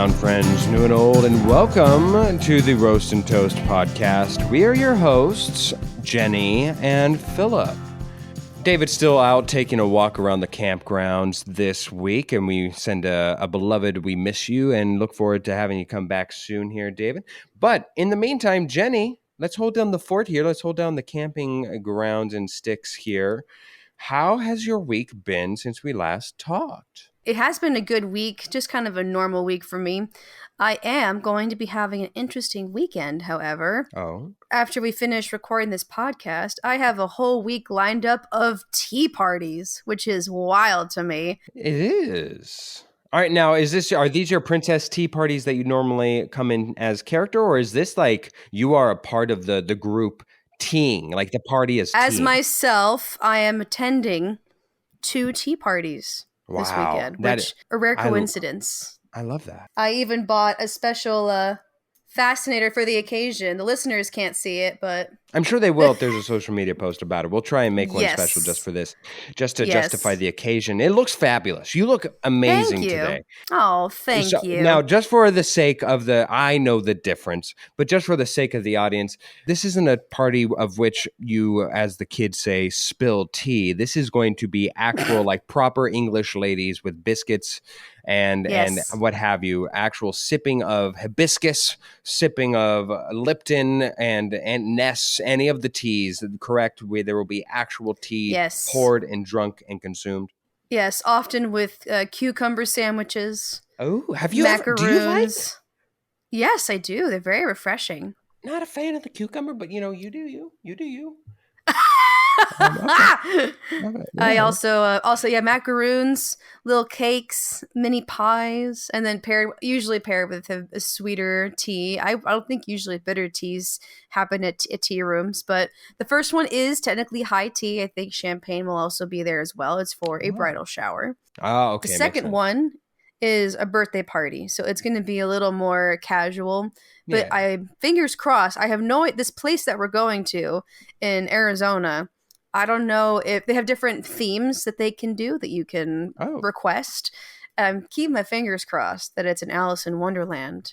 down, friends, new and old, and welcome to the Roast and Toast podcast. We are your hosts, Jennie and Philip. David's still out taking a walk around the campgrounds this week, and we send a beloved we miss you and look forward to having you come back soon here, David. But in the meantime, Jennie, let's hold down the fort here. Let's hold down the camping grounds and sticks here. How has your week been since we last talked? It has been a good week, just kind of a normal week for me. I am going to be having an interesting weekend, however. Oh. After we finish recording this podcast, I have a whole week lined up of tea parties, which is wild to me. It is. All right, now, are these your princess tea parties that you normally come in as character, or is this like you are a part of the group teeing, like the party is teeing? As myself, I am attending 2 tea parties this weekend, which a rare coincidence. I love that. I even bought a special fascinator for the occasion. The listeners can't see it, but I'm sure they will if there's a social media post about it. We'll try and make one special just for this, just to justify the occasion. It looks fabulous. You look amazing today. Oh, thank you. Now, just for the sake of I know the difference, but just for the sake of the audience, this isn't a party of which you, as the kids say, spill tea. This is going to be actual, like proper English ladies with biscuits and what have you, actual sipping of hibiscus, sipping of Lipton and Ness, any of the teas, correct, where there will be actual tea poured and drunk and consumed. Yes, often with cucumber sandwiches. Oh, have you macaroons. Do you like? Yes, I do. They're very refreshing. Not a fan of the cucumber, but you do you. I also macaroons, little cakes, mini pies, and then usually paired with a sweeter tea. I don't think usually bitter teas happen at tea rooms, but the first one is technically high tea. I think champagne will also be there as well. It's for a bridal shower. Oh, okay. The second one is a birthday party, so it's going to be a little more casual. But fingers crossed. I have this place that we're going to in Arizona. I don't know if they have different themes that they can do that you can request. Keep my fingers crossed that it's an Alice in Wonderland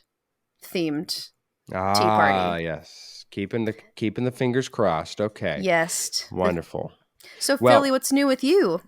themed tea party. Yes. Keeping the fingers crossed. Okay. Yes. Wonderful. So, Philly, what's new with you?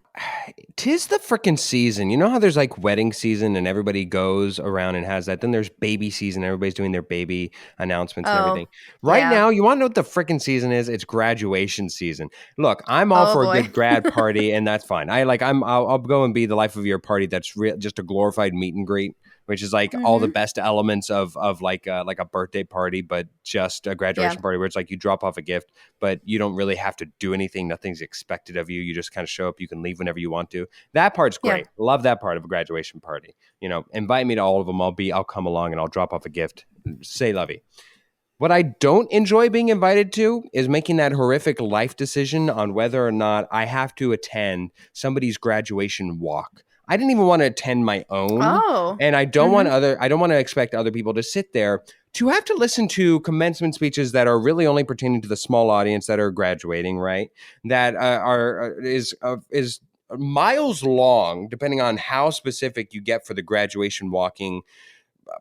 'Tis the frickin' season. You know how there's like wedding season and everybody goes around and has that. Then there's baby season. Everybody's doing their baby announcements and everything. Right now, you want to know what the frickin' season is? It's graduation season. Look, I'm all for a good grad party, and that's fine. I'll go and be the life of your party. That's just a glorified meet and greet, which is like all the best elements of like a birthday party, but just a graduation party where it's like you drop off a gift, but you don't really have to do anything. Nothing's expected of you. You just kind of show up. You can leave whenever you want to. That part's great. Yeah. Love that part of a graduation party. Invite me to all of them. I'll come along and I'll drop off a gift. Say lovey. What I don't enjoy being invited to is making that horrific life decision on whether or not I have to attend somebody's graduation walk. I didn't even want to attend my own. And I don't want to expect other people to sit there to have to listen to commencement speeches that are really only pertaining to the small audience that are graduating, right? That is miles long, depending on how specific you get for the graduation walking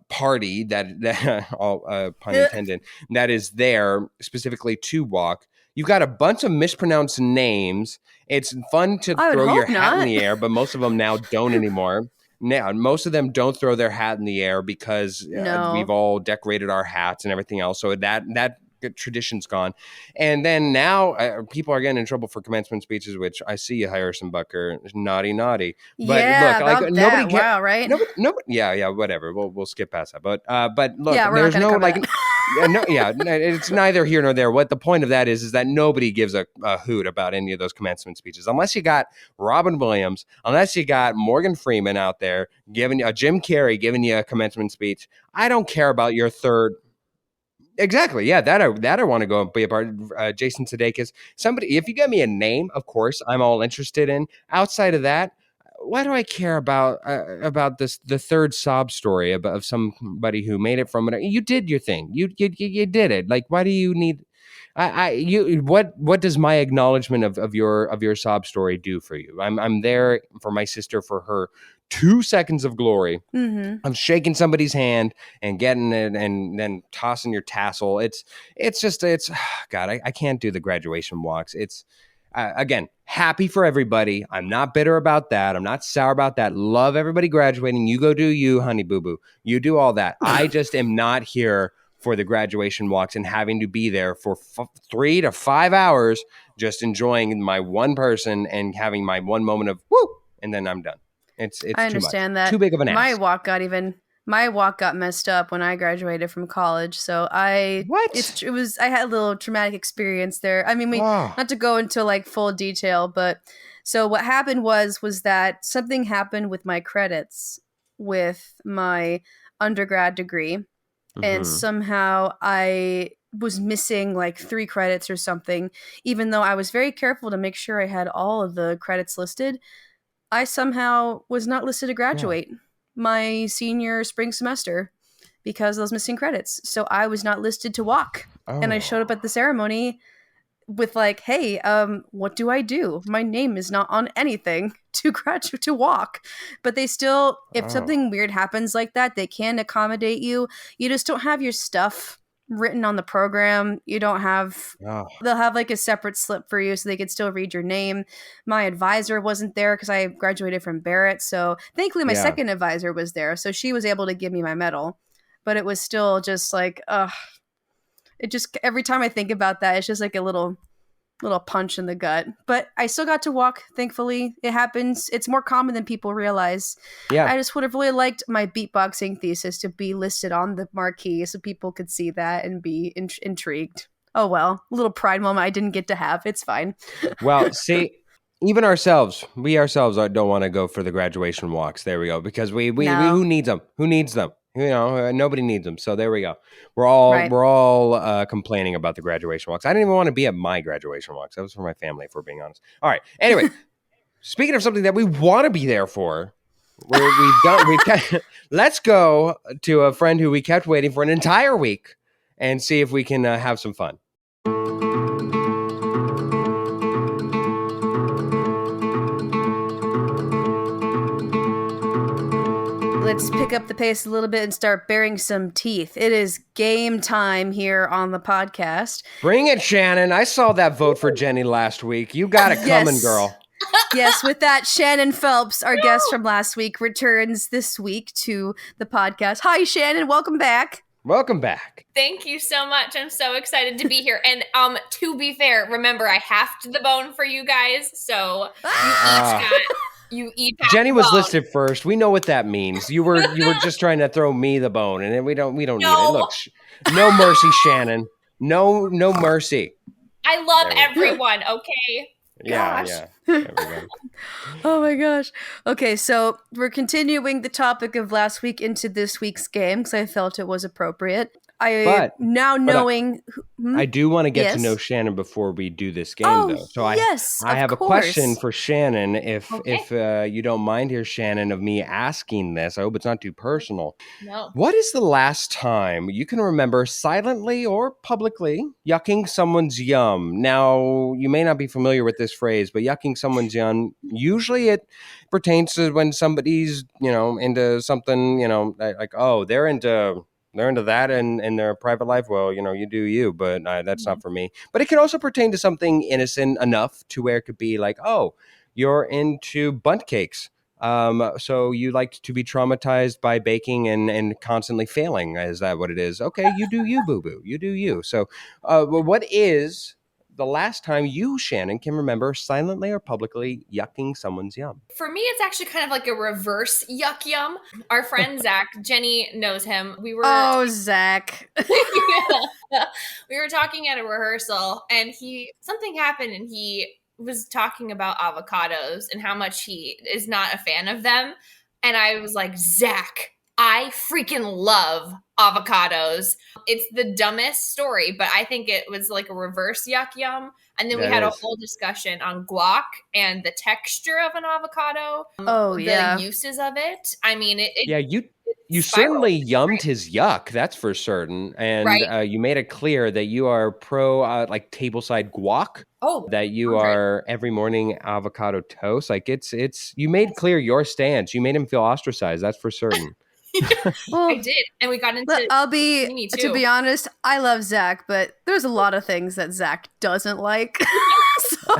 party that all pun intended, that is there specifically to walk. You've got a bunch of mispronounced names. It's fun to throw your hat in the air, but most of them now don't anymore. Now, most of them don't throw their hat in the air because we've all decorated our hats and everything else. So that tradition's gone. And then now people are getting in trouble for commencement speeches, which I see you, Harrison Bucker. Naughty. But look, nobody wow, right? Nobody, whatever. We'll skip past that. But look, there's no like. It's neither here nor there. What the point of that is that nobody gives a hoot about any of those commencement speeches, unless you got Robin Williams, unless you got Morgan Freeman out there giving you Jim Carrey giving you a commencement speech. I don't care about your third. Exactly. Yeah, that I want to go and be a part of. Jason Sudeikis. Somebody, if you give me a name, of course, I'm all interested in. Outside of that, why do I care about this? The third sob story of somebody who made it from it. You did your thing. You did it. Like, why do you need? What does my acknowledgement of your sob story do for you? I'm there for my sister for her 2 seconds of glory. Mm-hmm. I'm shaking somebody's hand and getting it and then tossing your tassel. It's just God. I can't do the graduation walks. It's again happy for everybody. I'm not bitter about that. I'm not sour about that. Love everybody graduating. You go do you, honey boo boo. You do all that. I just am not here for the graduation walks and having to be there for 3 to 5 hours just enjoying my one person and having my one moment of woo, and then I'm done. It's I too much. understand that. Too big of an ask. My walk got messed up when I graduated from college. So What? I had a little traumatic experience there. I mean, we Oh. not to go into like full detail, but so what happened was that something happened with my credits with my undergrad degree, and Mm-hmm. somehow I was missing like 3 credits or something, even though I was very careful to make sure I had all of the credits listed. I somehow was not listed to Yeah. graduate my senior spring semester because of those missing credits. So I was not listed to walk. And I showed up Oh. at the ceremony with like, hey, what do I do? My name is not on anything to graduate to walk. But they still, if Oh. something weird happens like that, they can accommodate you. You just don't have your stuff written on the program. You don't have Oh. they'll have like a separate slip for you so they could still read your name. My advisor wasn't there because I graduated from Barrett. So thankfully my Yeah. second advisor was there. So she was able to give me my medal. But it was still just like, it just every time I think about that, it's just like a little punch in the gut. But I still got to walk, thankfully. It happens. It's more common than people realize. Yeah. I just would have really liked my beatboxing thesis to be listed on the marquee so people could see that and be intrigued. Oh well, a little pride moment I didn't get to have. It's fine. Well, see, even we ourselves don't want to go for the graduation walks. There we go. Because we No, who needs them? Who needs them? Nobody needs them. So there we go. right. We're all complaining about the graduation walks. I didn't even want to be at my graduation walks. That was for my family, if we're being honest. All right. Anyway, speaking of something that we want to be there for, let's go to a friend who we kept waiting for an entire week and see if we can have some fun. Let's pick up the pace a little bit and start baring some teeth. It is game time here on the podcast. Bring it, Shannon. I saw that vote for Jennie last week. You got it coming, girl. Yes, with that, Shannon Phelps, our guest from last week, returns this week to the podcast. Hi, Shannon. Welcome back. Welcome back. Thank you so much. I'm so excited to be here. And to be fair, remember I halved the bone for you guys, so you each have Jennie was bone. listed first. We know what that means. You were just trying to throw me the bone, and we don't need it. Look, no mercy, Shannon. No mercy. I love everyone. Okay. Yeah. There we go. Oh my gosh. Okay, so we're continuing the topic of last week into this week's game because I felt it was appropriate. I do want to get to Yes. know Shannon before we do this game, though. So yes, I have of a question course. for Shannon. If Okay. you don't mind here, Shannon, of me asking this, I hope it's not too personal. No. What is the last time you can remember silently or publicly yucking someone's yum? Now, you may not be familiar with this phrase, but yucking someone's yum, usually it pertains to when somebody's, into something, like, oh, they're into that in their private life. Well, you do you, but that's not for me. But it can also pertain to something innocent enough to where it could be like, oh, you're into bunt cakes. So you like to be traumatized by baking and constantly failing. Is that what it is? Okay, you do you, boo boo. You do you. So, what is the last time you, Shannon, can remember silently or publicly yucking someone's yum? For me, it's actually kind of like a reverse yuck yum. Our friend Zach, Jennie knows him. Zach. We were talking at a rehearsal, and something happened, and he was talking about avocados and how much he is not a fan of them. And I was like, Zach, I freaking love avocados. It's the dumbest story, but I think it was like a reverse yuck yum. And then we had a whole discussion on guac and the texture of an avocado, the uses of it. I mean, you certainly yummed his yuck, that's for certain. And you made it clear that you are pro like tableside guac. Oh, that you 100. Are every morning avocado toast. Like it's you made clear your stance. You made him feel ostracized. That's for certain. Well, I did, and we got into. To be honest, I love Zach, but there's a lot of things that Zach doesn't like. So.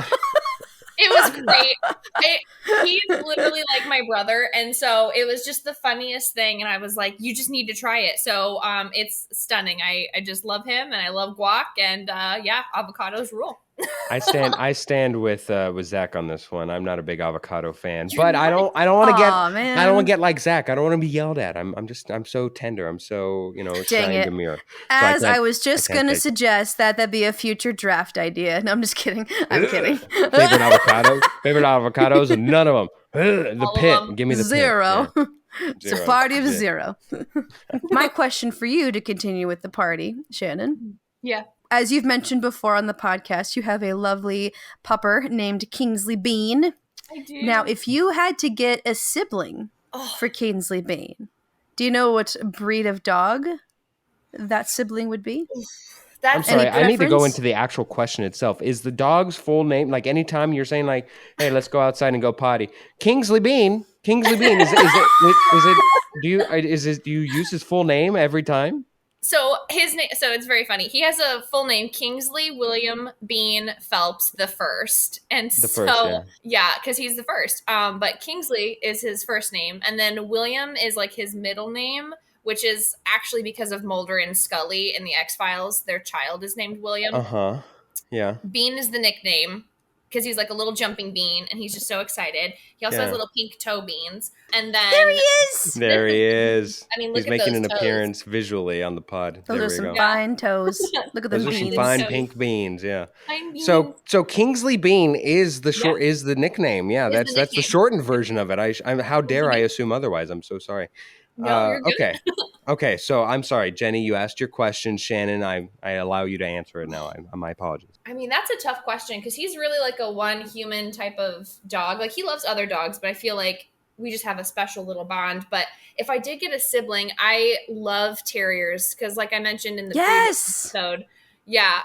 It was great. He's literally like my brother, and so it was just the funniest thing. And I was like, "You just need to try it." So it's stunning. I just love him, and I love guac, and avocados rule. I stand with Zach on this one. I'm not a big avocado fan, but I don't want to get like Zach. I don't want to be yelled at. I'm so tender. I'm so Dang demure. As I was just gonna suggest that'd be a future draft idea. No, I'm just kidding. I'm kidding. Favorite avocados, and none of them. The pit. Give me the zero. Pit. Yeah. It's a party of zero. My question for you to continue with the party, Shannon. Yeah. As you've mentioned before on the podcast, you have a lovely pupper named Kingsley Bean. I do. Now, if you had to get a sibling for Kingsley Bean, do you know what breed of dog that sibling would be? I'm sorry, I need to go into the actual question itself. Is the dog's full name, like anytime you're saying like, hey, let's go outside and go potty, Kingsley Bean, do you use his full name every time? So his name. So it's very funny. He has a full name: Kingsley William Bean Phelps the First, and because he's the first. But Kingsley is his first name, and then William is like his middle name, which is actually because of Mulder and Scully in the X-Files. Their child is named William. Yeah. Bean is the nickname because he's like a little jumping bean, and he's just so excited. He also has little pink toe beans. And then there he is. There he is. I mean, look he's making an toes. appearance visually on the pod. Those are some fine toes. Look at those beans. Those are some fine pink beans. Yeah. Fine beans. So Kingsley Bean is is the nickname. Yeah, that's the shortened version of it. How dare I assume otherwise? I'm so sorry. No, you're good. Okay. So I'm sorry, Jenny. You asked your question, Shannon. I allow you to answer it now. My apologies. I mean, that's a tough question because he's really like a one human type of dog. Like he loves other dogs, but I feel like we just have a special little bond. But if I did get a sibling, I love terriers because, like I mentioned in the previous episode,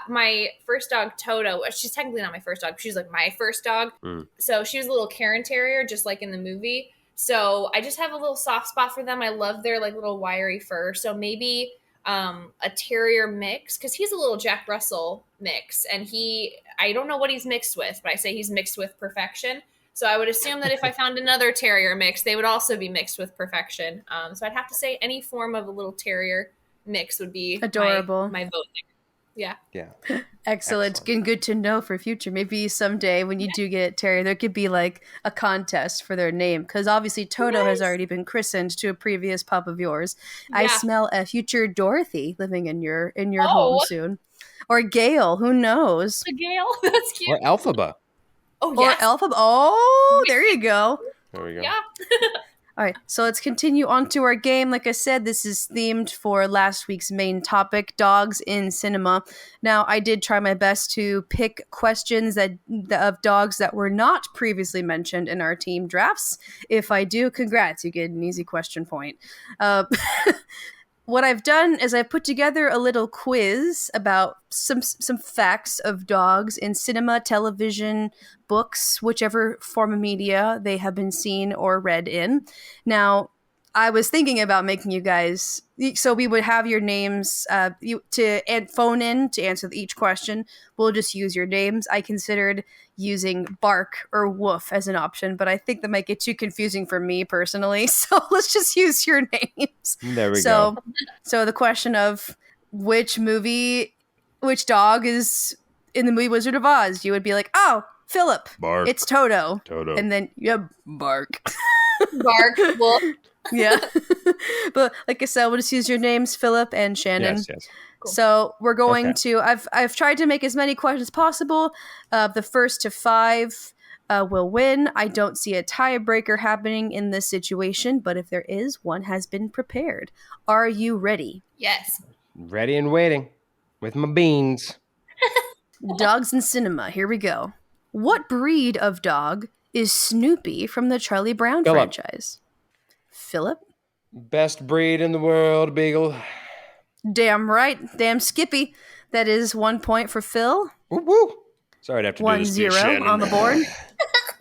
my first dog Toto. She's technically not my first dog. She's like my first dog. So she was a little Karen Terrier, just like in the movie. So I just have a little soft spot for them. I love their like little wiry fur. So maybe a terrier mix because he's a little Jack Russell mix, and I don't know what he's mixed with, but I say he's mixed with perfection. So I would assume that if I found another terrier mix, they would also be mixed with perfection. So I'd have to say any form of a little terrier mix would be adorable. My vote there. Yeah. Excellent. And good to know for future. Maybe someday when you do get terrier, there could be like a contest for their name. Because obviously Toto has already been christened to a previous pup of yours. Yeah. I smell a future Dorothy living in your home soon. Or Gail, who knows? A Gail, that's cute. Or Elphaba. Oh, yes. Or Elphaba. Oh, there you go. There we go. Yeah. All right, so let's continue on to our game. Like I said, this is themed for last week's main topic, dogs in cinema. Now, I did try my best to pick questions of dogs that were not previously mentioned in our team drafts. If I do, congrats, you get an easy question point. What I've done is I've put together a little quiz about some facts of dogs in cinema, television, books, whichever form of media they have been seen or read in. Now, I was thinking about making you guys, so we would have your names to phone in to answer each question. We'll just use your names. I considered using bark or woof as an option, but I think that might get too confusing for me personally. So let's just use your names. There we go. So the question of which dog is in the movie Wizard of Oz, you would be like, oh, Philip. Bark. It's Toto. Toto. And then bark. Bark, wolf. Yeah. But like I said, we'll just use your names, Philip and Shannon. Yes. Cool. So we're going to, I've tried to make as many questions possible. The first to 5 will win. I don't see a tiebreaker happening in this situation, but if there is, one has been prepared. Are you ready? Yes. Ready and waiting with my beans. Dogs in cinema. Here we go. What breed of dog is Snoopy from the Charlie Brown Philip. franchise? Philip? Best breed in the world, Beagle. Damn right. Damn Skippy. That is 1 point for Phil. Woo woo. Sorry to have to do this to you, 1-0 Shannon. on the board.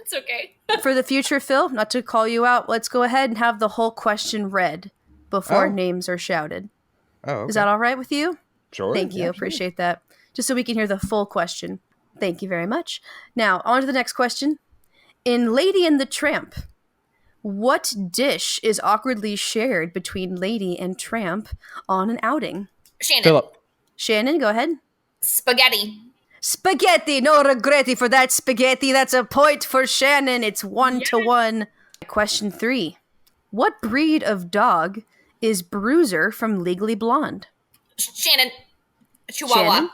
It's okay. For the future, Phil, not to call you out, let's go ahead and have the whole question read before names are shouted. Oh, okay. Is that all right with you? Sure. Thank you. Yeah, Appreciate that. Just so we can hear the full question. Thank you very much. Now, on to the next question. In Lady and the Tramp, what dish is awkwardly shared between Lady and Tramp on an outing? Shannon. Philip. Shannon, go ahead. Spaghetti. Spaghetti. No regretti for that spaghetti. That's a point for Shannon. It's 1-1. Question 3. What breed of dog is Bruiser from Legally Blonde? Shannon. Chihuahua. Shannon?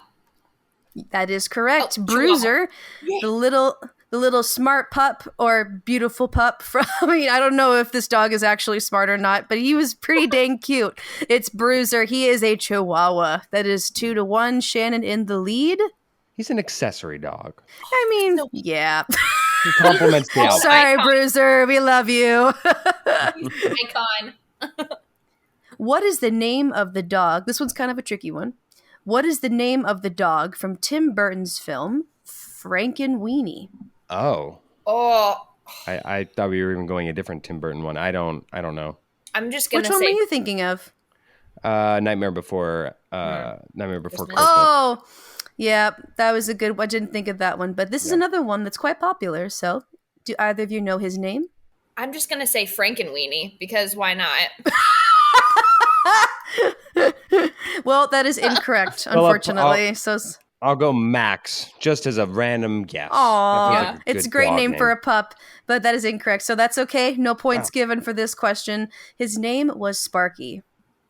That is correct. Oh, Bruiser, the little smart pup or beautiful pup from, I mean, I don't know if this dog is actually smart or not, but he was pretty dang cute. It's Bruiser. He is a Chihuahua. That is 2-1. Shannon in the lead. He's an accessory dog. I mean, yeah. He compliments the outfit. Sorry, Icon. Bruiser. We love you. Icon. What is the name of the dog? This one's kind of a tricky one. What is the name of the dog from Tim Burton's film, Frankenweenie? Oh. Oh. I thought we were even going a different Tim Burton one. I don't know. I'm just gonna Which one say. were you thinking of? Nightmare Before Christmas. Oh, yeah, that was a good one. I didn't think of that one, but this is another one that's quite popular. So, do either of you know his name? I'm just gonna say Frankenweenie because why not? Well, that is incorrect, unfortunately. I'll go Max, just as a random guess. Aw, it's a great dog name for a pup, but that is incorrect. So that's okay. No points given for this question. His name was Sparky.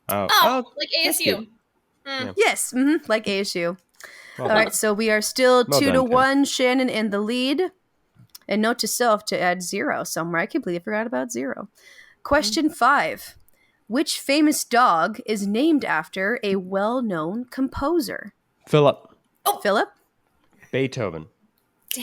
Oh, like ASU. Yes, like ASU. Well All right, so we are still Well 2-1. Shannon in the lead. And note to self to add 0 somewhere. I completely forgot about 0. Question 5. Which famous dog is named after a well-known composer? Philip. Oh, Philip? Beethoven.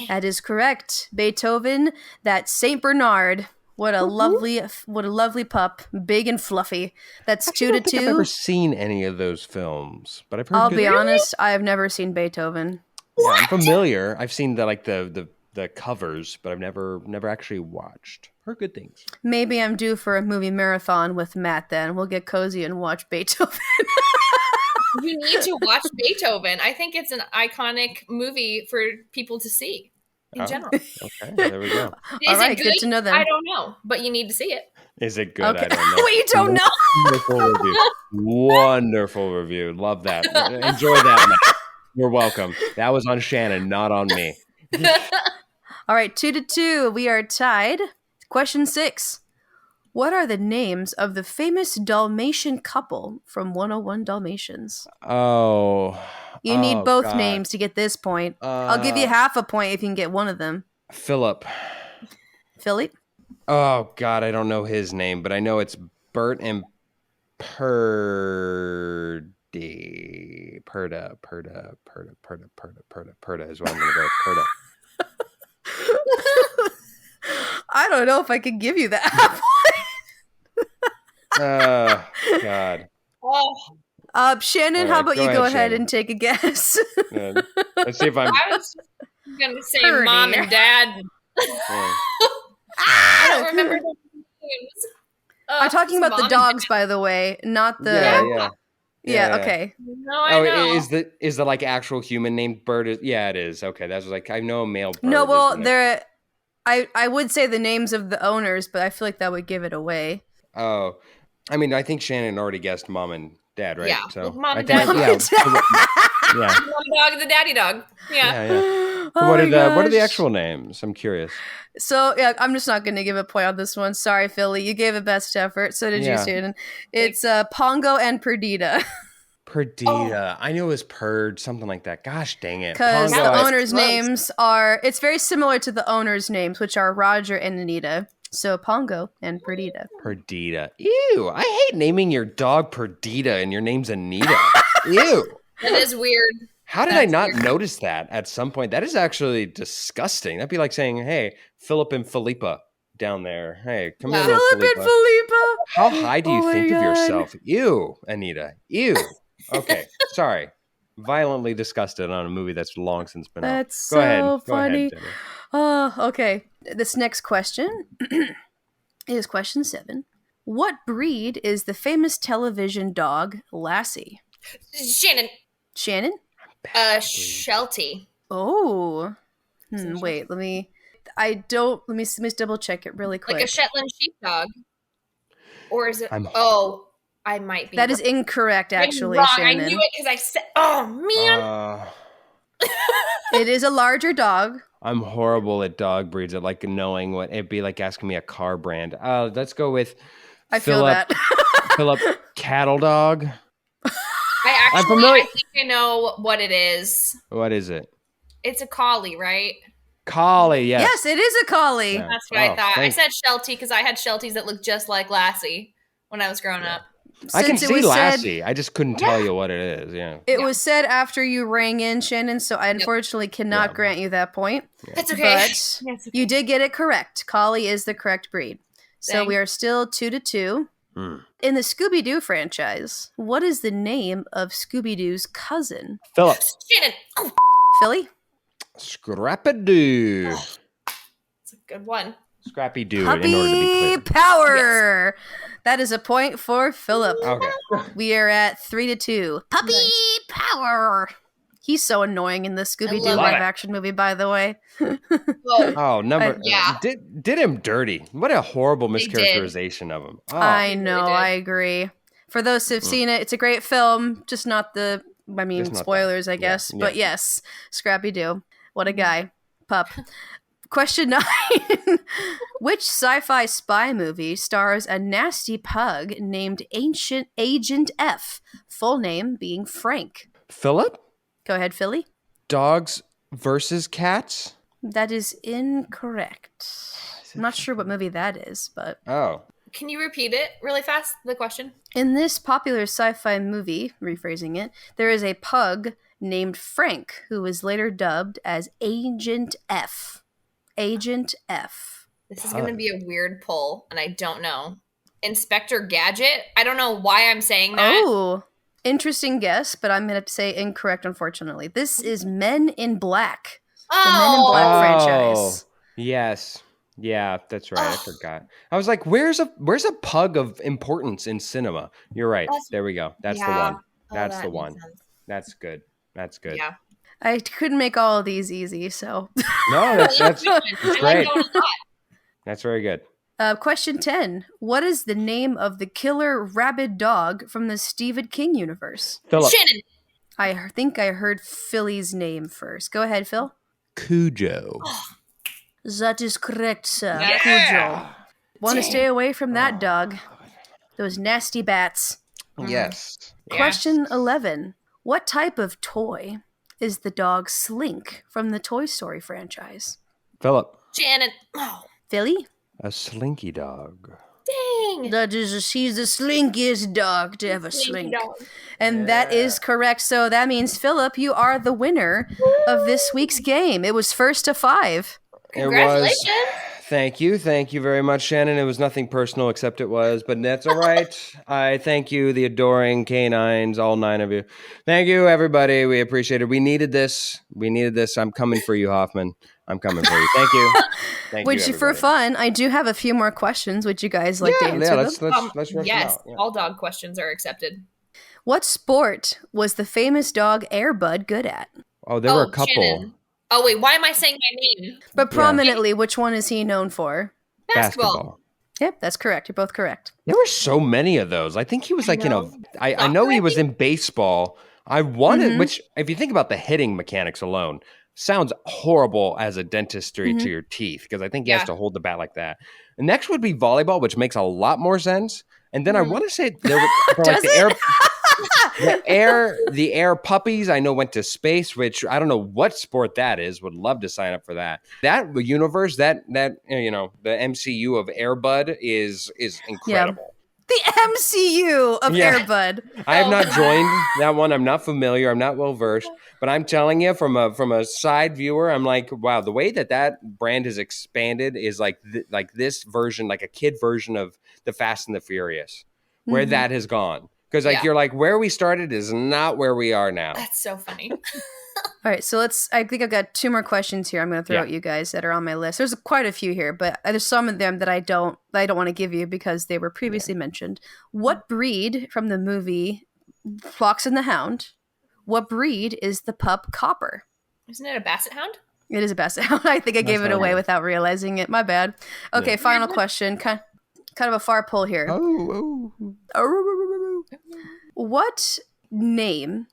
That is correct. Beethoven, that Saint Bernard. What a lovely pup, big and fluffy. That's 2-2. I don't think I've ever seen any of those films, but I've heard. I'll be honest, I have never seen Beethoven. Yeah, I'm familiar. I've seen the covers, but I've never actually watched. Heard good things. Maybe I'm due for a movie marathon with Matt. Then we'll get cozy and watch Beethoven. You need to watch Beethoven. I think it's an iconic movie for people to see in general. Okay, there we go. All right, good to know then. I don't know, but you need to see it. Is it good? Okay. I don't know. Wait, you don't know? Wonderful review. Wonderful review. Love that. Enjoy that, Matt. You're welcome. That was on Shannon, not on me. All right, 2-2. We are tied. Question 6. What are the names of the famous Dalmatian couple from 101 Dalmatians? Oh. You need both names to get this point. I'll give you half a point if you can get one of them. Philip. Philip? Oh, God, I don't know his name, but I know it's Bert and Purdy. Purda is what I'm going to go with. Purda. I don't know if I can give you that God. Shannon, how about you go ahead and take a guess? Let's see if I'm. I was just gonna say mom and dad. I don't remember their names. I'm talking about the dogs, by the way, not the. Yeah. Okay. No, I know. Is the like actual human named Bird? Yeah, it is. Okay, that's like I know a male bird. No, well, they're. I would say the names of the owners, but I feel like that would give it away. Oh, I mean, I think Shannon already guessed mom and dad, right? Yeah, so mom and dad. Yeah. Mom dog, the daddy dog. Yeah. So Oh what are the actual names? I'm curious. So yeah, I'm just not going to give a point on this one. Sorry, Philly. You gave a best effort. So did you, Shannon. It's Pongo and Perdita. Perdita. I knew it was Purd, something like that. Gosh dang it. Because Pongo, the owners' names are, it's very similar to the owners' names, which are Roger and Anita. So Pongo and Perdita. Perdita. Ew. I hate naming your dog Perdita and your name's Anita. Ew. That is weird. How did I not notice that at some point? That is actually disgusting. That'd be like saying, hey, Philip and Philippa down there. Hey, come here, little Philip and Philippa. How high do you think God. of yourself? Ew, Anita. Ew. Okay, sorry. Violently disgusted on a movie that's long since been out. That's so funny. Go ahead, oh, okay. This next question is question 7. What breed is the famous television dog Lassie? Shannon? Sheltie. Oh. Wait, let me double check it really quick. Like a Shetland sheepdog. Or is it? I might be. That is incorrect, actually, wrong. Shannon. I knew it because I said, oh, man. It is a larger dog. I'm horrible at dog breeds, at like knowing what it'd be like asking me a car brand. Let's go with Philip Cattle Dog. I think I know what it is. What is it? It's a collie, right? Collie, yes. Yes, it is a collie. Yeah. That's what I thought. I said Sheltie because I had Shelties that looked just like Lassie when I was growing up. I can see Lassie. I just couldn't tell you what it is. Yeah. It was said after you rang in, Shannon, so I unfortunately cannot grant you that point. That's okay. But you did get it correct. Collie is the correct breed. So we are still 2-2. In the Scooby-Doo franchise, what is the name of Scooby-Doo's cousin? Philip. Shannon. Oh. Philly? Scrappy-Doo. That's a good one. Scrappy-Doo, in order to Puppy be clear. power! Yes. That is a point for Philip. Okay. We are at 3-2. Puppy power! He's so annoying in the Scooby-Doo live-action movie, by the way. Did him dirty. What a horrible mischaracterization of him. Oh. I know, really I agree. For those who've seen it, it's a great film, just not spoilers, I guess. Yeah. But yes, Scrappy-Doo. What a guy. Pup. Question 9. Which sci-fi spy movie stars a nasty pug named Agent F, full name being Frank? Philip? Go ahead, Philly. Dogs versus cats? That is incorrect. I'm not sure what movie that is, but... Oh. Can you repeat it really fast, the question? In this popular sci-fi movie, rephrasing it, there is a pug named Frank who was later dubbed as Agent F. Agent F. This is going to be a weird pull, and I don't know. Inspector Gadget? I don't know why I'm saying that. Oh, interesting guess, but I'm going to say incorrect, unfortunately. This is Men in Black. The Men in Black franchise. Yes. Yeah, that's right. I forgot. I was like, where's a pug of importance in cinema? You're right. There we go. That's the one. That's the one. That's good. That's good. Yeah. I couldn't make all of these easy, so. No, that's great. That's very good. Question 10. What is the name of the killer rabid dog from the Stephen King universe? Philip. Shannon. I think I heard Philly's name first. Go ahead, Phil. Cujo. That is correct, sir. Yeah. Cujo. Want to stay away from that dog. Those nasty bats. Yes. Question 11. What type of toy is the dog Slink from the Toy Story franchise? Philip. Shannon. Philly? A slinky dog. Dang. She's the slinkiest dog to ever slink. And that is correct. So that means, Philip, you are the winner of this week's game. It was 1-5. Congratulations. Thank you. Thank you very much, Shannon. It was nothing personal except it was, but that's all right. I thank you, the adoring Canines, all 9 of you. Thank you, everybody. We appreciate it. We needed this. I'm coming for you, Hoffman. I'm coming for you. Thank you. Thank you, for fun, I do have a few more questions. Would you guys like to answer them? Let's rush yes, them out. Yeah. All dog questions are accepted. What sport was the famous dog Air Bud good at? Oh, there were a couple. Shannon. Oh, wait, why am I saying my name? But prominently, which one is he known for? Basketball. Yep, that's correct. You're both correct. There were so many of those. I think he was like, I know he was in baseball. I wanted, which, if you think about the hitting mechanics alone, sounds horrible as a dentistry to your teeth, because I think he has to hold the bat like that. The next would be volleyball, which makes a lot more sense. And then I want to say there were, for like The air puppies I know went to space, which I don't know what sport that is. Would love to sign up for that. That universe, that the MCU of Air Bud is incredible. The MCU of Air Bud. I have not joined that one. I'm not familiar. I'm not well versed, but I'm telling you, from a side viewer, I'm like, wow, the way that brand has expanded is like this version, like a kid version of the Fast and the Furious, where that has gone. Because you're like, where we started is not where we are now. That's so funny. All right, so I think I've got 2 more questions here I'm going to throw at you guys that are on my list. There's quite a few here, but there's some of them that I don't want to give you because they were previously mentioned. What breed from the movie Fox and the Hound, what breed is the pup Copper? Isn't it a basset hound? It is a basset hound. I think I gave it away without realizing it. My bad. Okay, final question. Kind of a far pull here. What name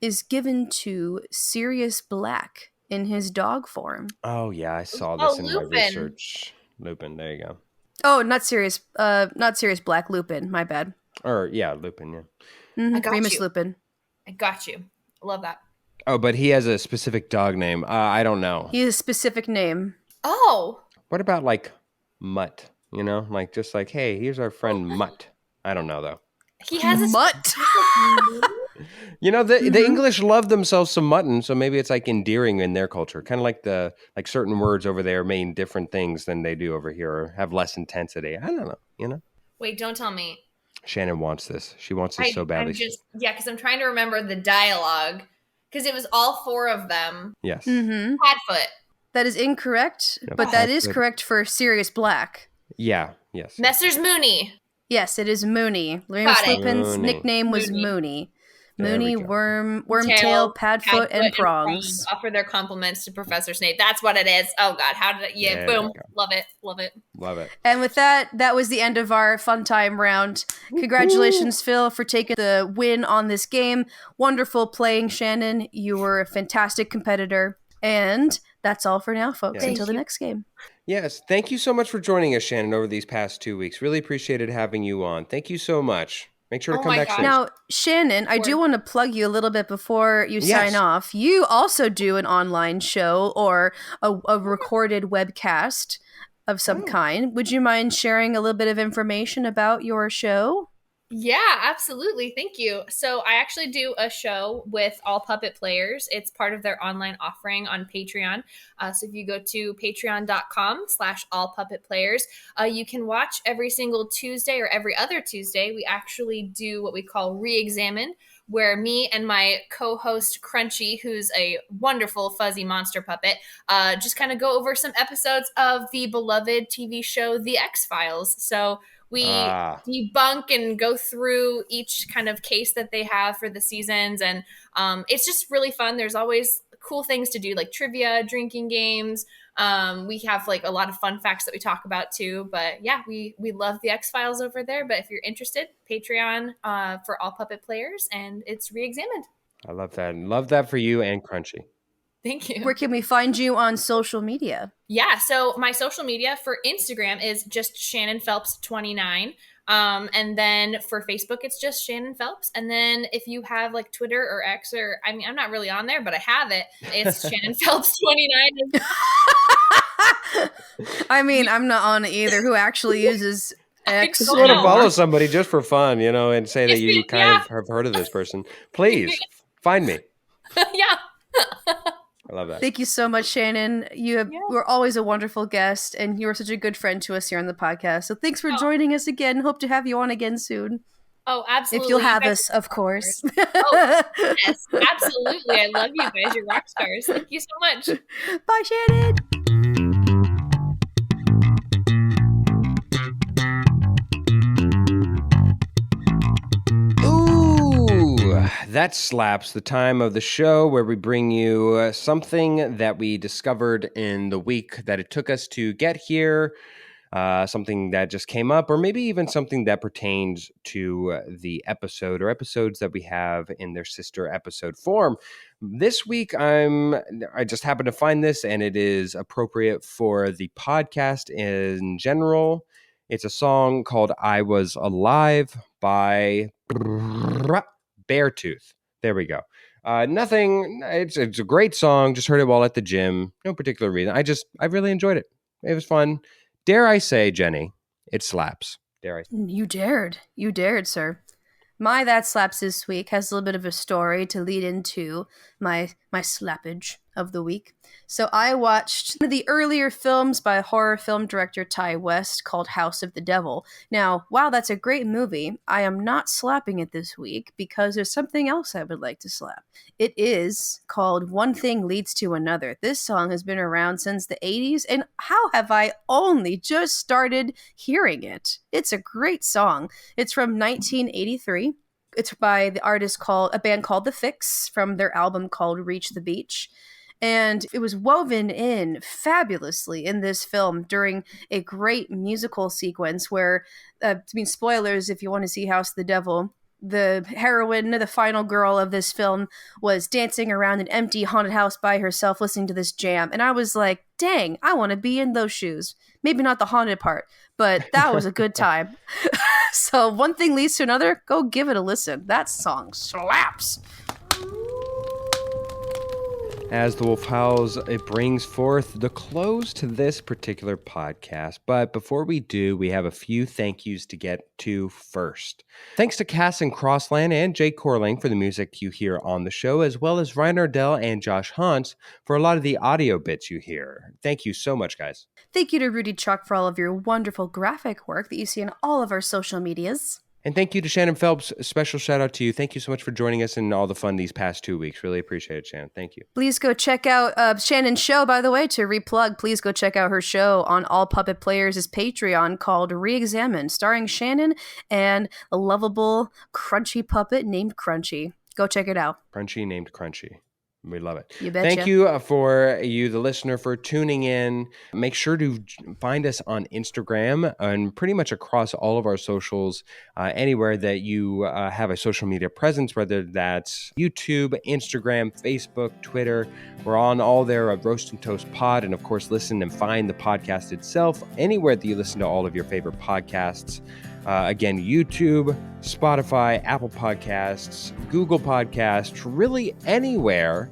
is given to Sirius Black in his dog form? Oh yeah, I saw this in my research. Lupin, there you go. Oh, not Sirius Black, Lupin, my bad. Or yeah, Lupin, yeah. Mm-hmm. Remus Lupin. I got you. Love that. Oh, but he has a specific dog name. I don't know. He has a specific name. Oh. What about like Mutt? You know, like just like, hey, here's our friend Mutt. I don't know though. He has a Mutt. You know, the English love themselves some mutton, so maybe it's like endearing in their culture. Kind of like certain words over there mean different things than they do over here, or have less intensity. I don't know. You know. Wait, don't tell me. Shannon wants this. She wants this so badly. Because I'm trying to remember the dialogue because it was all 4 of them. Yes. Mm-hmm. Padfoot. That is incorrect, but that is correct for Sirius Black. Yeah. Yes. Messrs. Mooney. Yes, it is Mooney. Remus Lupin's nickname was Mooney. Mooney, Wormtail, Padfoot, and Prongs. Offer their compliments to Professor Snape. That's what it is. Oh, God. How did it? Yeah, boom. Love it. Love it. Love it. And with that was the end of our fun time round. Congratulations, Phil, for taking the win on this game. Wonderful playing, Shannon. You were a fantastic competitor. And that's all for now, folks. Until the next game. Yes. Thank you so much for joining us, Shannon, over these past 2 weeks. Really appreciated having you on. Thank you so much. Make sure to come back soon. Now, Shannon, I do want to plug you a little bit before you sign off. You also do an online show or a recorded webcast of some kind. Would you mind sharing a little bit of information about your show? Yeah, absolutely. Thank you. So I actually do a show with All Puppet Players. It's part of their online offering on Patreon. So if you go to patreon.com/allpuppetplayers, you can watch every single Tuesday or every other Tuesday. We actually do what we call Re-Examine, where me and my co-host Crunchy, who's a wonderful fuzzy monster puppet, just kind of go over some episodes of the beloved TV show The X-Files. So we debunk and go through each kind of case that they have for the seasons. And it's just really fun. There's always cool things to do, like trivia, drinking games. We have like a lot of fun facts that we talk about too. But yeah, we love the X-Files over there. But if you're interested, Patreon for All Puppet Players, and it's Re-Examined. I love that. Love that for you and Crunchy. Thank you. Where can we find you on social media? Yeah, so my social media for Instagram is just Shannon Phelps 29. And then for Facebook, it's just Shannon Phelps. And then if you have like Twitter or X, or I mean, I'm not really on there, but I have it. It's Shannon Phelps 29. I mean, I'm not on it either. Who actually uses X? Just want to follow somebody just for fun, you know, and say that you kind of have heard of this person. Please find me. Yeah. I love that. Thank you so much, Shannon. You were always a wonderful guest, and you were such a good friend to us here on the podcast. So thanks for joining us again. Hope to have you on again soon. Oh, absolutely. If you'll have us, of course. Oh, yes, absolutely. I love you guys. You're rock stars. Thank you so much. Bye, Shannon. That slaps, the time of the show where we bring you something that we discovered in the week that it took us to get here, something that just came up, or maybe even something that pertains to the episode or episodes that we have in their sister episode form. This week, I just happened to find this, and it is appropriate for the podcast in general. It's a song called I Was Alive by Beartooth. There we go. Nothing. It's a great song. Just heard it while at the gym. No particular reason. I really enjoyed it. It was fun. Dare I say, Jenny, it slaps. Dare I say. You dared. You dared, sir. My That Slaps this week has a little bit of a story to lead into my slappage of the week. So I watched one of the earlier films by horror film director Ty West called House of the Devil. Now, while that's a great movie, I am not slapping it this week because there's something else I would like to slap. It is called One Thing Leads to Another. This song has been around since the 80s, and how have I only just started hearing it? It's a great song. It's from 1983. It's by a band called The Fix from their album called Reach the Beach. And it was woven in fabulously in this film during a great musical sequence where, spoilers if you want to see House of the Devil, the heroine, the final girl of this film, was dancing around an empty haunted house by herself listening to this jam. And I was like, dang, I want to be in those shoes. Maybe not the haunted part, but that was a good time. So One Thing Leads to Another, go give it a listen. That song slaps. As the wolf howls, it brings forth the close to this particular podcast. But before we do, we have a few thank yous to get to first. Thanks to Cass and Crossland and Jake Corling for the music you hear on the show, as well as Ryan Ardell and Josh Hunt for a lot of the audio bits you hear. Thank you so much, guys. Thank you to Rudy Chuck for all of your wonderful graphic work that you see in all of our social medias. And thank you to Shannon Phelps. A special shout out to you. Thank you so much for joining us in all the fun these past 2 weeks. Really appreciate it, Shannon. Thank you. Please go check out Shannon's show, by the way, to replug. Please go check out her show on All Puppet Players' Patreon called Reexamined, starring Shannon and a lovable, crunchy puppet named Crunchy. Go check it out. Crunchy named Crunchy. We love it. You betcha. Thank you for you, the listener, for tuning in. Make sure to find us on Instagram and pretty much across all of our socials, anywhere that you have a social media presence, whether that's YouTube, Instagram, Facebook, Twitter. We're on all there at Roast and Toast Pod. And of course, listen and find the podcast itself anywhere that you listen to all of your favorite podcasts. Again, YouTube, Spotify, Apple Podcasts, Google Podcasts, really anywhere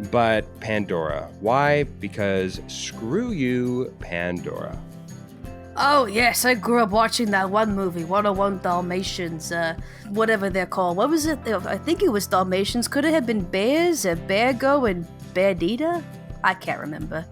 but Pandora. Why? Because screw you, Pandora. Oh, yes, I grew up watching that one movie, 101 Dalmatians, whatever they're called. What was it? I think it was Dalmatians. Could it have been Bears, Beargo, and Beardita? I can't remember.